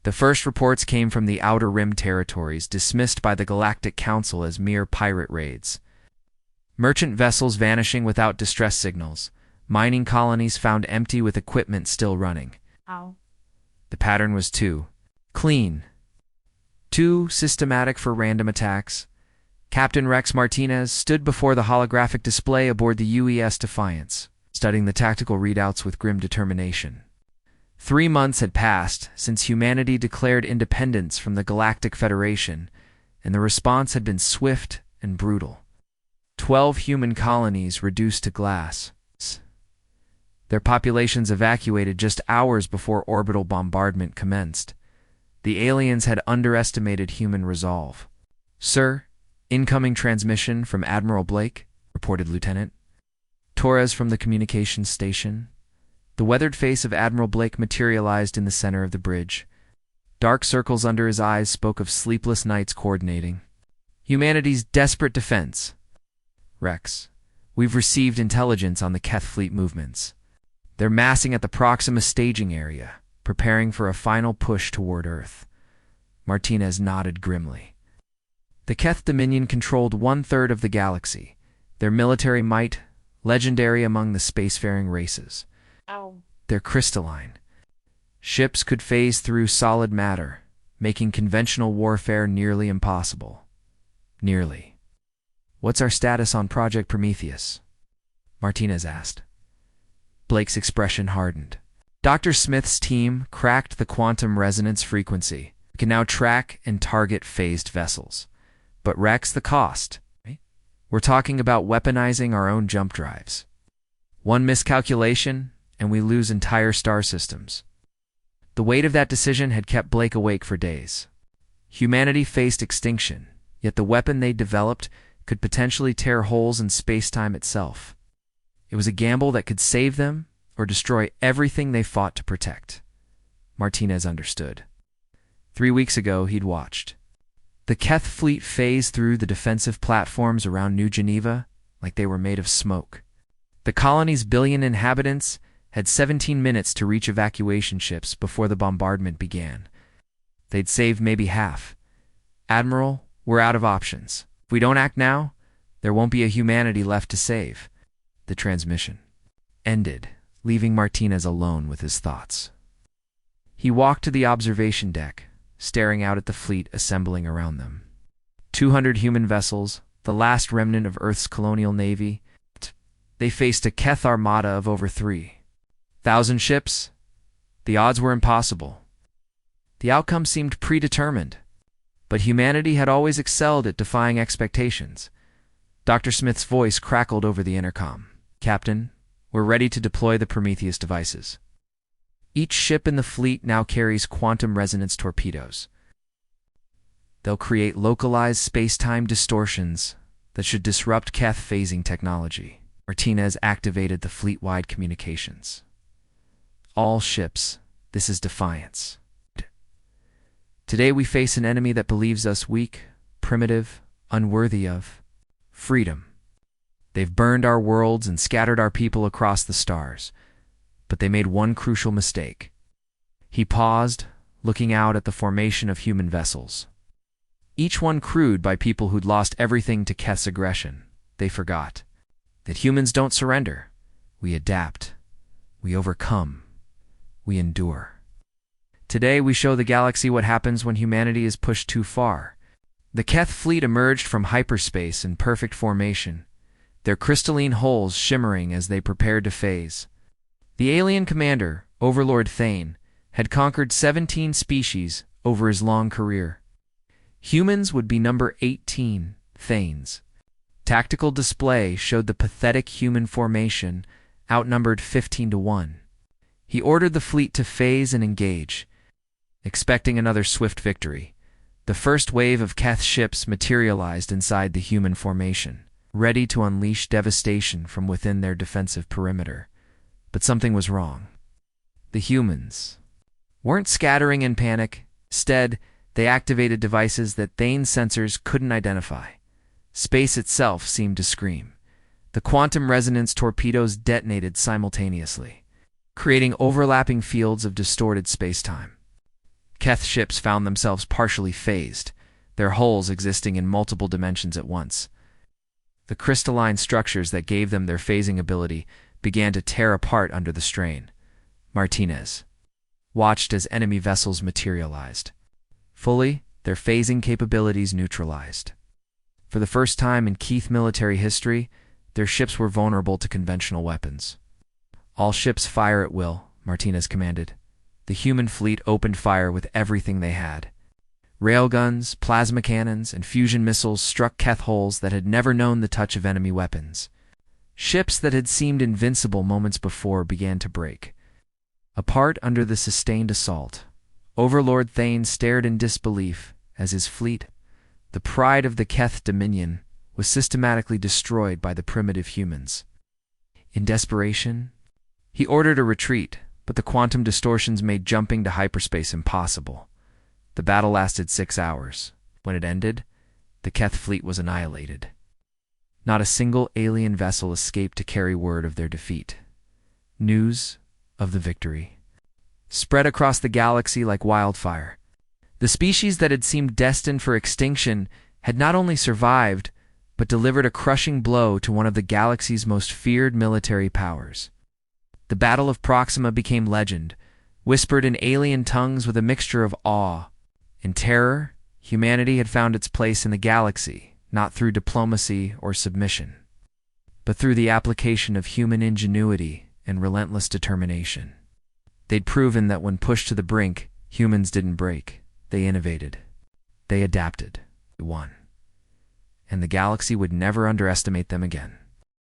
The first reports came from the Outer Rim territories, dismissed by the Galactic Council as mere pirate raids. Merchant vessels vanishing without distress signals, mining colonies found empty with equipment still running. Ow. The pattern was too clean, too systematic for random attacks. Captain Rex Martinez stood before the holographic display aboard the UES Defiance, studying the tactical readouts with grim determination. 3 months had passed since humanity declared independence from the Galactic Federation, and the response had been swift and brutal. 12 human colonies reduced to glass. Their populations evacuated just hours before orbital bombardment commenced. The aliens had underestimated human resolve. "Sir, incoming transmission from Admiral Blake," reported Lieutenant Torres from the communications station. The weathered face of Admiral Blake materialized in the center of the bridge. Dark circles under his eyes spoke of sleepless nights coordinating humanity's desperate defense. "Rex, we've received intelligence on the Keth fleet movements. They're massing at the Proxima staging area, preparing for a final push toward Earth." Martinez nodded grimly. The Keth Dominion controlled 1/3 of the galaxy, their military might legendary among the spacefaring races. Ow. They're crystalline. Ships could phase through solid matter, making conventional warfare nearly impossible. Nearly. "What's our status on Project Prometheus?" Martinez asked. Blake's expression hardened. "Dr. Smith's team cracked the quantum resonance frequency. We can now track and target phased vessels. But Rex, the cost. We're talking about weaponizing our own jump drives. One miscalculation, and we lose entire star systems." The weight of that decision had kept Blake awake for days. Humanity faced extinction, yet the weapon they developed could potentially tear holes in space-time itself. It was a gamble that could save them or destroy everything they fought to protect. Martinez understood. 3 weeks ago, he'd watched the Keth fleet phase through the defensive platforms around New Geneva like they were made of smoke. The colony's 1 billion inhabitants had 17 minutes to reach evacuation ships before the bombardment began. They'd saved maybe half. "Admiral, we're out of options. If we don't act now, there won't be a humanity left to save." The transmission ended, leaving Martinez alone with his thoughts. He walked to the observation deck, staring out at the fleet assembling around them. 200 human vessels, the last remnant of Earth's colonial navy. They faced a Keth armada of over 3,000 ships. The odds were impossible. The outcome seemed predetermined, but humanity had always excelled at defying expectations. Dr. Smith's voice crackled over the intercom. "Captain, we're ready to deploy the Prometheus devices. Each ship in the fleet now carries quantum resonance torpedoes. They'll create localized space-time distortions that should disrupt Keth phasing technology." Martinez activated the fleet-wide communications. "All ships, this is Defiance. Today we face an enemy that believes us weak, primitive, unworthy of freedom. They've burned our worlds and scattered our people across the stars, but they made one crucial mistake." He paused, looking out at the formation of human vessels. Each one crewed by people who'd lost everything to Keth's aggression. They forgot that humans don't surrender. We adapt. We overcome. We endure. Today we show the galaxy what happens when humanity is pushed too far. The Keth fleet emerged from hyperspace in perfect formation, their crystalline hulls shimmering as they prepared to phase. The alien commander, Overlord Thane, had conquered 17 species over his long career. Humans would be number 18, Thane's tactical display showed the pathetic human formation, outnumbered 15-1. He ordered the fleet to phase and engage, expecting another swift victory. The first wave of Keth ships materialized inside the human formation, ready to unleash devastation from within their defensive perimeter. But something was wrong. The humans weren't scattering in panic. Instead, they activated devices that Thane's sensors couldn't identify. Space itself seemed to scream. The quantum resonance torpedoes detonated simultaneously, creating overlapping fields of distorted space-time. Keth ships found themselves partially phased, their hulls existing in multiple dimensions at once. The crystalline structures that gave them their phasing ability began to tear apart under the strain. Martinez watched as enemy vessels materialized. Fully, their phasing capabilities neutralized. For the first time in Keith military history, their ships were vulnerable to conventional weapons. "All ships fire at will," Martinez commanded. The human fleet opened fire with everything they had. Railguns, plasma cannons, and fusion missiles struck Keth hulls that had never known the touch of enemy weapons. Ships that had seemed invincible moments before began to break apart under the sustained assault. Overlord Thane stared in disbelief as his fleet, the pride of the Keth dominion, was systematically destroyed by the primitive humans. In desperation, he ordered a retreat, but the quantum distortions made jumping to hyperspace impossible. The battle lasted 6 hours. When it ended, the Keth fleet was annihilated. Not a single alien vessel escaped to carry word of their defeat. News of the victory spread across the galaxy like wildfire. The species that had seemed destined for extinction had not only survived, but delivered a crushing blow to one of the galaxy's most feared military powers. The Battle of Proxima became legend, whispered in alien tongues with a mixture of awe and terror. Humanity had found its place in the galaxy, not through diplomacy or submission, but through the application of human ingenuity and relentless determination. They'd proven that when pushed to the brink, humans didn't break. They innovated. They adapted. They won. And the galaxy would never underestimate them again.